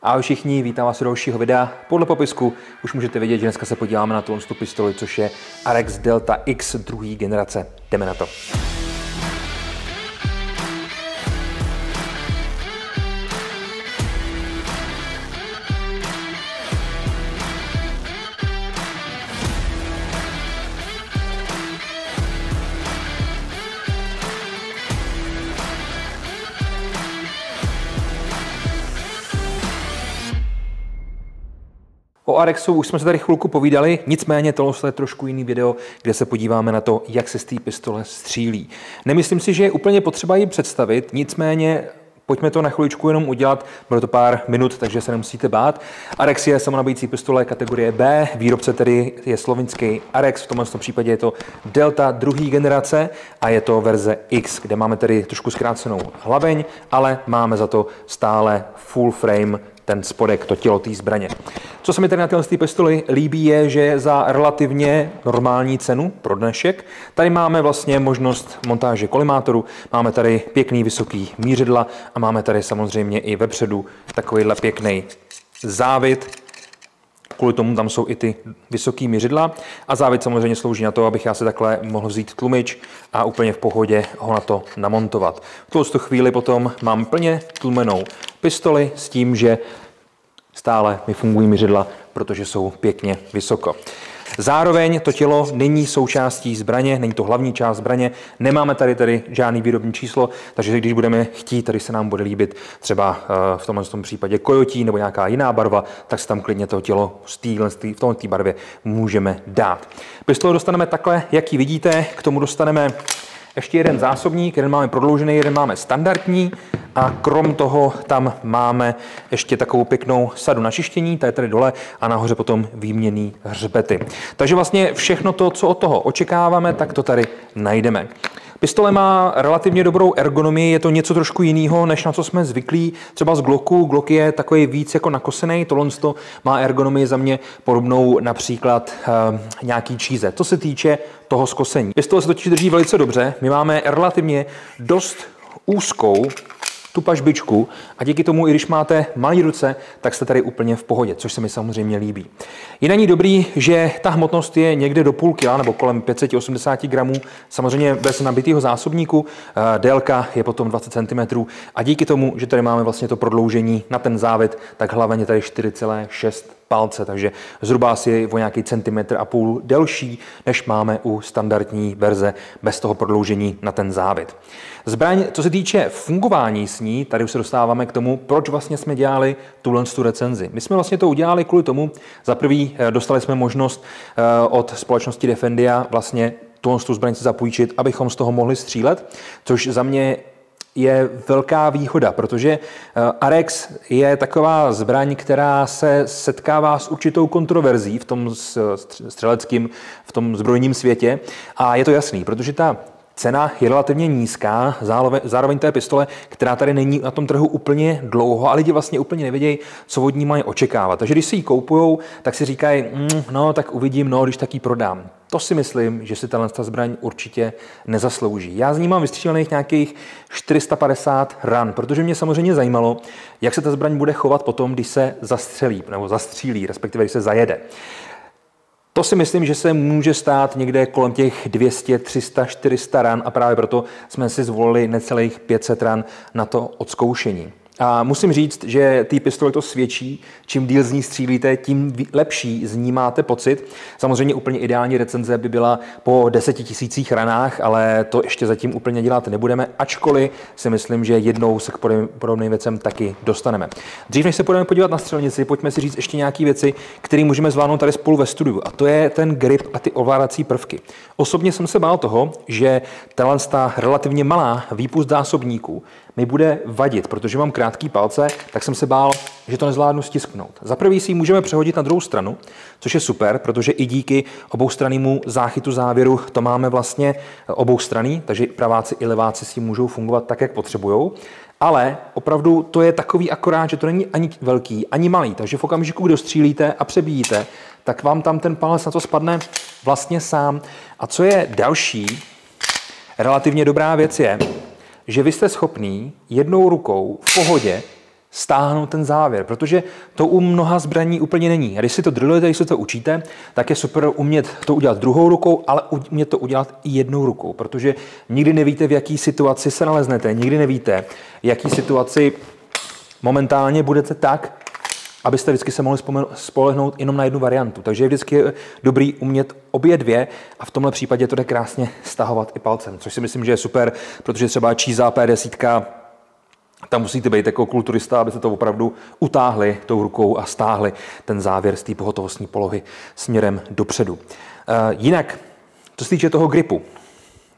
Ahoj všichni, vítám vás u dalšího videa. Podle popisku už můžete vidět, že dneska se podíváme na tu pistoli, což je Arex Delta X druhé generace. Jdeme na to. O Arexu už jsme se tady chvilku povídali, nicméně tohle je trošku jiný video, kde se podíváme na to, jak se z té pistole střílí. Nemyslím si, že je úplně potřeba ji představit, nicméně pojďme to na chviličku jenom udělat, bude to pár minut, takže se nemusíte bát. Arex je samonabíjecí pistole kategorie B, výrobce tedy je slovinský Arex, v tomhle případě je to Delta druhé generace a je to verze X, kde máme tedy trošku zkrácenou hlaveň, ale máme za to stále full frame, ten spodek, to tělo té zbraně. Co se mi tady na téhle pistoli líbí je, že za relativně normální cenu pro dnešek tady máme vlastně možnost montáže kolimátoru, máme tady pěkný vysoký mířidla a máme tady samozřejmě i vepředu takovýhle pěkný závit. Kvůli tomu tam jsou i ty vysoký mířidla a závit samozřejmě slouží na to, abych já si takhle mohl vzít tlumič a úplně v pohodě ho na to namontovat. V tuto chvíli potom mám plně tlumenou pistoli s tím, že stále mi fungují mířidla, protože jsou pěkně vysoko. Zároveň to tělo není součástí zbraně, není to hlavní část zbraně, nemáme tady žádný výrobní číslo, takže když budeme chtít, tady se nám bude líbit třeba v tomhle případě kojotí nebo nějaká jiná barva, tak si tam klidně to tělo v tomhle barvě můžeme dát. Pistolu dostaneme takhle, jak ji vidíte, k tomu dostaneme ještě jeden zásobník, jeden máme prodloužený, jeden máme standardní a krom toho tam máme ještě takovou pěknou sadu na čištění, ta je tady dole a nahoře potom výměnný hřbety. Takže vlastně všechno to, co od toho očekáváme, tak to tady najdeme. Pistole má relativně dobrou ergonomii, je to něco trošku jiného, než na co jsme zvyklí. Třeba z Glocku, Glock je takový víc jako nakosený, tohle má ergonomii za mě podobnou například nějaký číze. Co se týče toho skosení. Pistole se totiž drží velice dobře, my máme relativně dost úzkou tu pažbičku a díky tomu, i když máte malé ruce, tak jste tady úplně v pohodě, což se mi samozřejmě líbí. Je na ní dobrý, že ta hmotnost je někde do půl kila nebo kolem 580 gramů, samozřejmě bez nabitého zásobníku, délka je potom 20 cm a díky tomu, že tady máme vlastně to prodloužení na ten závit, tak hlaveň je tady 4,6 palce, takže zhruba asi o nějaký centimetr a půl delší, než máme u standardní verze bez toho prodloužení na ten závit. Zbraň, co se týče fungování s ní, tady už se dostáváme k tomu, proč vlastně jsme dělali tu recenzi. My jsme vlastně to udělali kvůli tomu, za prvý dostali jsme možnost od společnosti Defendia vlastně tu zbraň si zapůjčit, abychom z toho mohli střílet, což za mě je velká výhoda, protože Arex je taková zbraň, která se setkává s určitou kontroverzí v tom střeleckém, v tom zbrojním světě a je to jasný, protože ta cena je relativně nízká, zároveň té pistole, která tady není na tom trhu úplně dlouho a lidi vlastně úplně nevědějí, co od ní mají očekávat. Takže když si ji koupujou, tak si říkají, no tak uvidím, no když tak ji prodám. To si myslím, že si ta zbraň určitě nezaslouží. Já z ní mám vystřílených nějakých 450 ran, protože mě samozřejmě zajímalo, jak se ta zbraň bude chovat potom, když se zastřílí, respektive když se zajede. To si myslím, že se může stát někde kolem těch 200, 300, 400 ran a právě proto jsme si zvolili necelých 500 ran na to odzkoušení. A musím říct, že té pistole to svědčí, čím díl z ní střílíte, tím lepší z ní máte pocit. Samozřejmě úplně ideální recenze by byla po 10 000 ranách, ale to ještě zatím úplně dělat nebudeme, ačkoliv si myslím, že jednou se k podobným věcem taky dostaneme. Dřív než se budeme podívat na střelnici, pojďme si říct ještě nějaké věci, které můžeme zvládnout tady spolu ve studiu, a to je ten grip a ty ovládací prvky. Osobně jsem se bál toho, že ta relativně malá výpust zásobníků mi bude vadit, protože mám krátký palce, tak jsem se bál, že to nezvládnu stisknout. Za prvý si ji můžeme přehodit na druhou stranu, což je super, protože i díky oboustrannému záchytu závěru to máme vlastně oboustranný, takže praváci i leváci si můžou fungovat tak, jak potřebujou. Ale opravdu to je takový akorát, že to není ani velký, ani malý, takže v okamžiku, kdy střílíte a přebíjíte, tak vám tam ten palec na to spadne vlastně sám. A co je další relativně dobrá věc je, že vy jste schopný jednou rukou v pohodě stáhnout ten závěr, protože to u mnoha zbraní úplně není. A když si to drillujete, když si to učíte, tak je super umět to udělat druhou rukou, ale umět to udělat i jednou rukou, protože nikdy nevíte, v jaký situaci se naleznete, nikdy nevíte, v jaký situaci momentálně budete tak, abyste vždycky se mohli spolehnout jenom na jednu variantu. Takže je vždycky dobrý umět obě dvě a v tomhle případě to jde krásně stahovat i palcem, což si myslím, že je super, protože třeba číza P10, tam musíte být jako kulturista, abyste to opravdu utáhli tou rukou a stáhli ten závěr z té pohotovostní polohy směrem dopředu. Jinak, co se týče toho gripu,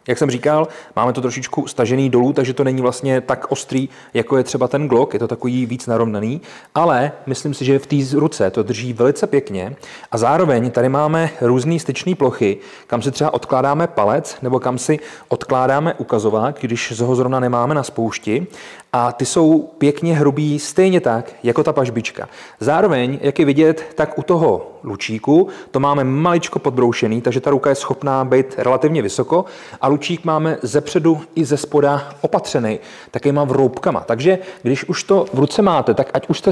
jak jsem říkal, máme to trošičku stažený dolů, takže to není vlastně tak ostrý, jako je třeba ten Glock, je to takový víc narovnaný, ale myslím si, že v té ruce to drží velice pěkně a zároveň tady máme různé styčné plochy, kam si třeba odkládáme palec nebo kam si odkládáme ukazovák, když ho zrovna nemáme na spoušti a ty jsou pěkně hrubý stejně tak, jako ta pažbička. Zároveň, jak je vidět, tak u toho lučíku to máme maličko podbroušený, takže ta ruka je schopná být relativně vysoko a lučík máme zepředu i ze spoda opatřený takýma vroubkama. Takže když už to v ruce máte, tak ať už jste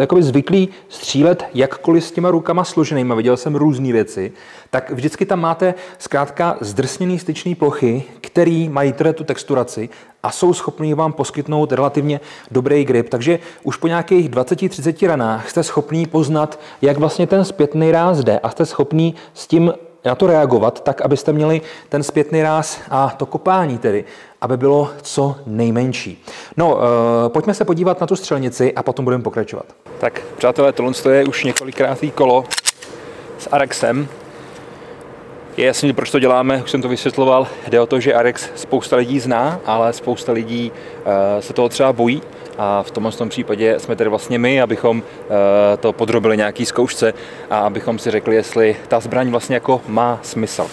jakoby zvyklí střílet jakkoliv s těma rukama složenýma, viděl jsem různé věci, tak vždycky tam máte zkrátka zdrsněný styčný plochy, který mají tu texturaci a jsou schopní vám poskytnout relativně dobrý grip. Takže už po nějakých 20-30 ranách jste schopní poznat, jak vlastně ten zpětný ráz jde a jste schopní s tím na to reagovat tak, abyste měli ten zpětný ráz a to kopání tedy, aby bylo co nejmenší. No, pojďme se podívat na tu střelnici a potom budeme pokračovat. Tak, přátelé, tohle je už několikrátý kolo s Arexem. Je jasný, proč to děláme, už jsem to vysvětloval. Jde o to, že Arex spousta lidí zná, ale spousta lidí se toho třeba bojí. A v tomhle případě jsme tedy vlastně my, abychom to podrobili nějaký zkoušce a abychom si řekli, jestli ta zbraň vlastně jako má smysl.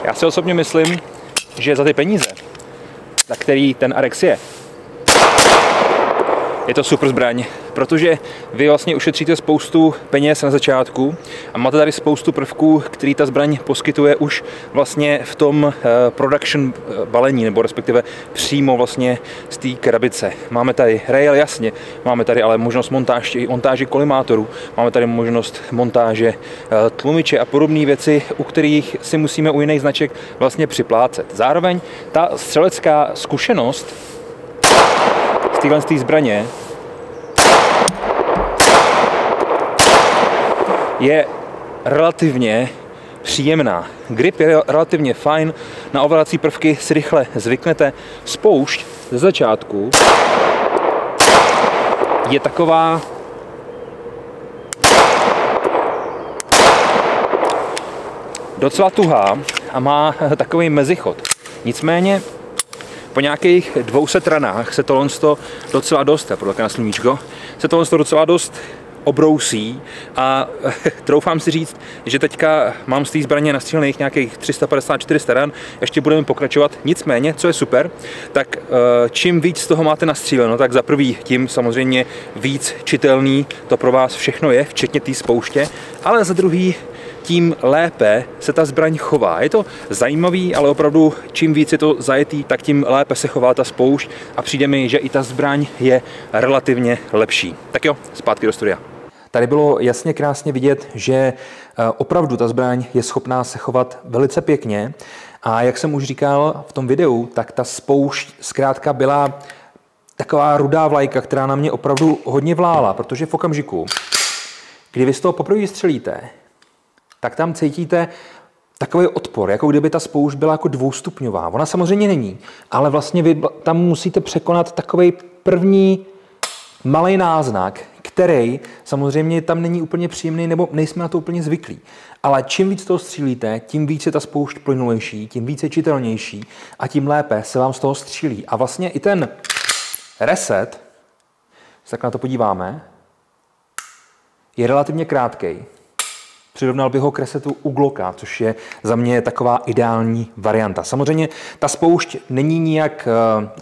Já si osobně myslím, že za ty peníze, za který ten Arex je to super zbraň, protože vy vlastně ušetříte spoustu peněz na začátku a máte tady spoustu prvků, který ta zbraň poskytuje už vlastně v tom production balení, nebo respektive přímo vlastně z té krabice. Máme tady rail, jasně, máme tady ale možnost montáže kolimátorů, máme tady možnost montáže tlumiče a podobné věci, u kterých si musíme u jiných značek vlastně připlácet. Zároveň ta střelecká zkušenost z té zbraně je relativně příjemná. Grip je relativně fajn, na ovládací prvky si rychle zvyknete. Spoušť ze začátku je taková docela tuhá a má takový mezichod. Nicméně po nějakých 200 ranách se tohle docela dost, podle na sluníčko, se tohle docela dost obrousí a troufám si říct, že teďka mám z té zbraně nastřílených nějakých 350-400 ran, ještě budeme pokračovat. Nicméně, co je super, tak čím víc z toho máte nastříleno, tak za prvý tím samozřejmě víc čitelný to pro vás všechno je, včetně té spouště, ale za druhý tím lépe se ta zbraň chová. Je to zajímavý, ale opravdu čím víc je to zajetý, tak tím lépe se chová ta spoušť a přijde mi, že i ta zbraň je relativně lepší. Tak jo, zpátky do studia. Tady bylo jasně krásně vidět, že opravdu ta zbraň je schopná se chovat velice pěkně a jak jsem už říkal v tom videu, tak ta spoušť zkrátka byla taková rudá vlajka, která na mě opravdu hodně vlála, protože v okamžiku, kdy vy z toho poprvé střelíte, tak tam cítíte takový odpor, jako kdyby ta spoušť byla jako dvoustupňová. Ona samozřejmě není, ale vlastně vy tam musíte překonat takový první malý náznak, který samozřejmě tam není úplně příjemný, nebo nejsme na to úplně zvyklí. Ale čím víc toho střílíte, tím víc je ta spoušť plynulejší, tím víc je čitelnější a tím lépe se vám z toho střílí. A vlastně i ten reset, tak na to podíváme, je relativně krátkej. přirovnal bych ho k resetu u Glocka, což je za mě taková ideální varianta. Samozřejmě ta spoušť není nijak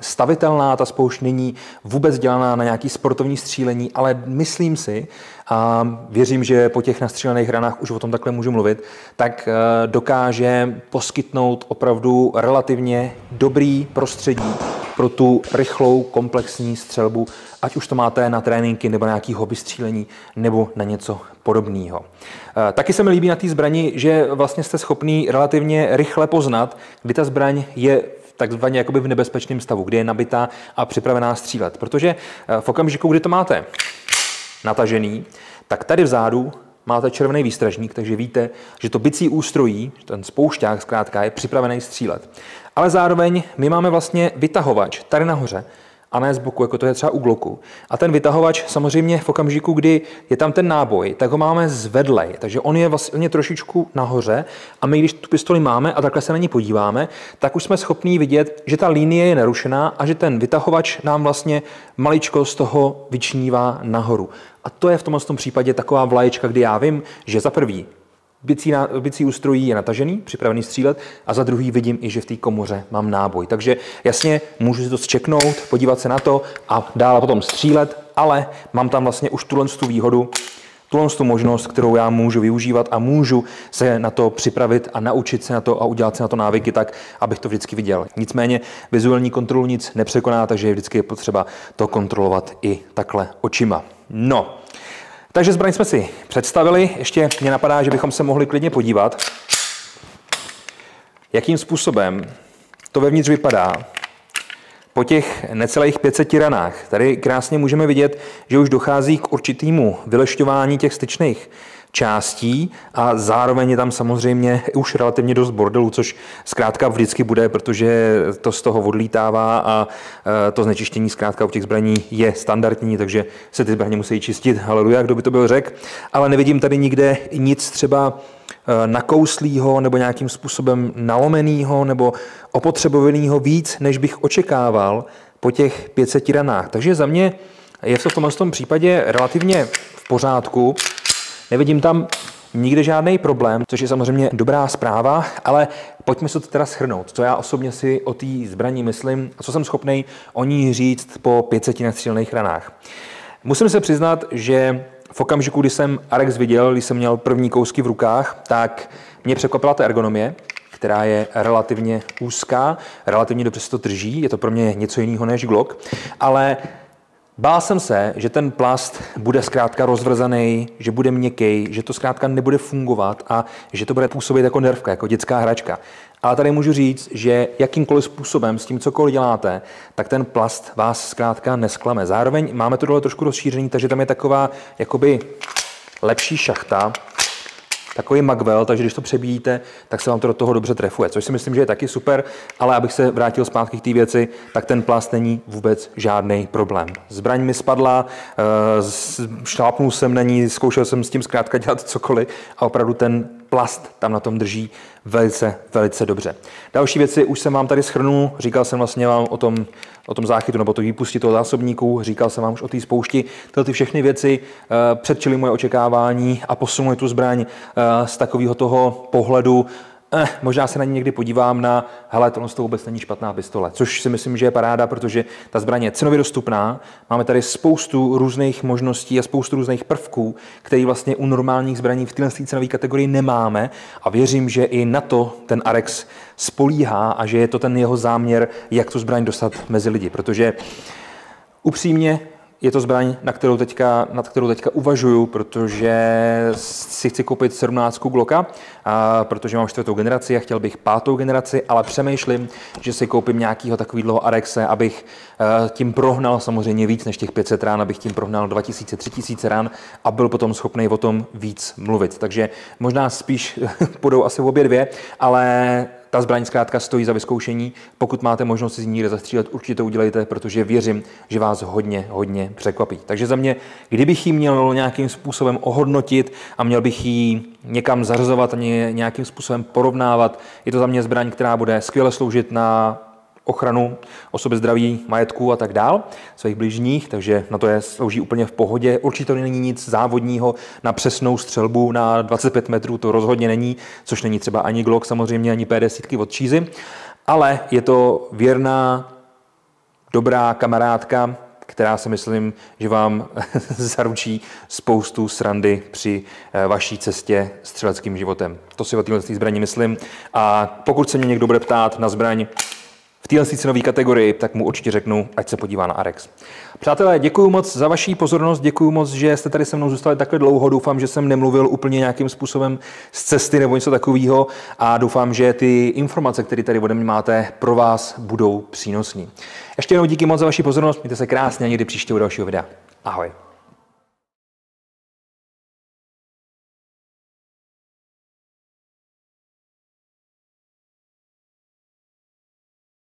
stavitelná, ta spoušť není vůbec dělaná na nějaký sportovní střílení, ale myslím si, a věřím, že po těch nastřílených ranách už o tom takhle můžu mluvit, tak dokáže poskytnout opravdu relativně dobrý prostředí pro tu rychlou komplexní střelbu, ať už to máte na tréninky nebo na nějaký hobby střílení nebo na něco podobného. Taky se mi líbí na té zbrani, že vlastně jste schopný relativně rychle poznat, kdy ta zbraň je takzvaně jakoby v nebezpečném stavu, kdy je nabitá a připravená střílet. Protože v okamžiku, kdy to máte natažený, tak tady vzadu máte červený výstražník, takže víte, že to bicí ústrojí, ten spoušťák zkrátka je připravený střílet. Ale zároveň my máme vlastně vytahovač tady nahoře a ne z boku, jako to je třeba u Glocku. A ten vytahovač samozřejmě v okamžiku, kdy je tam ten náboj, tak ho máme zvedlej, takže on je vlastně trošičku nahoře a my, když tu pistoli máme a takhle se na ní podíváme, tak už jsme schopní vidět, že ta linie je nerušená a že ten vytahovač nám vlastně maličko z toho vyčnívá nahoru. A to je v tomhle případě taková vlaječka, kdy já vím, že za prvý bicí ústrojí je natažený, připravený střílet a za druhý vidím i, že v té komoře mám náboj. Takže jasně, můžu si to zčeknout, podívat se na to a dále potom střílet, ale mám tam vlastně už tuhle výhodu, tuhle možnost, kterou já můžu využívat a můžu se na to připravit a naučit se na to a udělat si na to návyky tak, abych to vždycky viděl. Nicméně vizuální kontrolu nic nepřekoná, takže vždycky je potřeba to kontrolovat i takhle očima. No, takže zbraň jsme si představili, ještě mě napadá, že bychom se mohli klidně podívat, jakým způsobem to vevnitř vypadá po těch necelých 500 ranách. Tady krásně můžeme vidět, že už dochází k určitému vylešťování těch styčných částí a zároveň je tam samozřejmě už relativně dost bordelů, což zkrátka vždycky bude, protože to z toho odlítává a to znečištění zkrátka u těch zbraní je standardní, takže se ty zbraně musí čistit. Haleluja, kdo by to byl řekl. Ale nevidím tady nikde nic třeba nakouslýho nebo nějakým způsobem nalomenýho nebo opotřebovanýho víc, než bych očekával po těch 500 ranách. Takže za mě je to v tomhle případě relativně v pořádku. Nevidím tam nikde žádný problém, což je samozřejmě dobrá zpráva, ale pojďme se to teda shrnout, co já osobně si o té zbraní myslím a co jsem schopný o ní říct po 500 nastřílených ranách. Musím se přiznat, že v okamžiku, kdy jsem Arex viděl, když jsem měl první kousky v rukách, tak mě překvapila ta ergonomie, která je relativně úzká, relativně dobře se to drží, je to pro mě něco jiného než Glock, ale bál jsem se, že ten plast bude zkrátka rozvrzaný, že bude měkký, že to zkrátka nebude fungovat a že to bude působit jako nervka, jako dětská hračka. Ale tady můžu říct, že jakýmkoliv způsobem s tím cokoliv děláte, tak ten plast vás zkrátka nesklame. Zároveň máme to dole trošku rozšířený, takže tam je taková jakoby lepší šachta, takový magvel, takže když to přebíjíte, tak se vám to do toho dobře trefuje, což si myslím, že je taky super, ale abych se vrátil zpátky k té věci, tak ten plast není vůbec žádný problém. Zbraň mi spadla, šlápnul jsem na ní, zkoušel jsem s tím zkrátka dělat cokoliv a opravdu ten plast tam na tom drží velice, velice dobře. Další věci už jsem vám tady shrnul, říkal jsem vlastně vám o tom záchytu nebo to výpusti toho zásobníku, říkal jsem vám už o té spoušti. Ty všechny věci předčily moje očekávání a posunuli tu zbraň z takového toho pohledu, možná se na ní někdy podívám na, hele, tohle to vůbec není špatná pistole, což si myslím, že je paráda, protože ta zbraň je cenově dostupná, máme tady spoustu různých možností a spoustu různých prvků, které vlastně u normálních zbraní v téhle cenové kategorii nemáme a věřím, že i na to ten Arex spolíhá a že je to ten jeho záměr, jak tu zbraň dostat mezi lidi, protože upřímně je to zbraň, nad kterou teďka uvažuju, protože si chci koupit 17 Glocka, protože mám 4. generaci a chtěl bych 5. generaci, ale přemýšlím, že si koupím nějakého takového Arexe, abych tím prohnal samozřejmě víc než těch 500 rán, abych tím prohnal 2000-3000 rán a byl potom schopný o tom víc mluvit. Takže možná spíš půjdou asi obě dvě, ale ta zbraň zkrátka stojí za vyzkoušení. Pokud máte možnost si z ní někde zastřílet, určitě to udělejte, protože věřím, že vás hodně překvapí. Takže za mě, kdybych ji měl nějakým způsobem ohodnotit a měl bych ji někam zařazovat a nějakým způsobem porovnávat, je to za mě zbraň, která bude skvěle sloužit na ochranu osoby, zdraví, majetku a tak dál, svých bližních, takže na to je slouží úplně v pohodě. Určitě to není nic závodního na přesnou střelbu na 25 metrů, to rozhodně není, což není třeba ani Glock samozřejmě, ani P10 od Cheesy, ale je to věrná, dobrá kamarádka, která si myslím, že vám zaručí spoustu srandy při vaší cestě střeleckým životem. To si o téhle zbraní myslím. A pokud se mě někdo bude ptát na zbraň v téhle cenové kategorii, tak mu určitě řeknu, ať se podívá na Arex. Přátelé, děkuji moc za vaši pozornost, děkuji moc, že jste tady se mnou zůstali takhle dlouho. Doufám, že jsem nemluvil úplně nějakým způsobem z cesty nebo něco takového a doufám, že ty informace, které tady ode mě máte, pro vás budou přínosné. Ještě jednou díky moc za vaši pozornost, mějte se krásně a někdy příště u dalšího videa. Ahoj.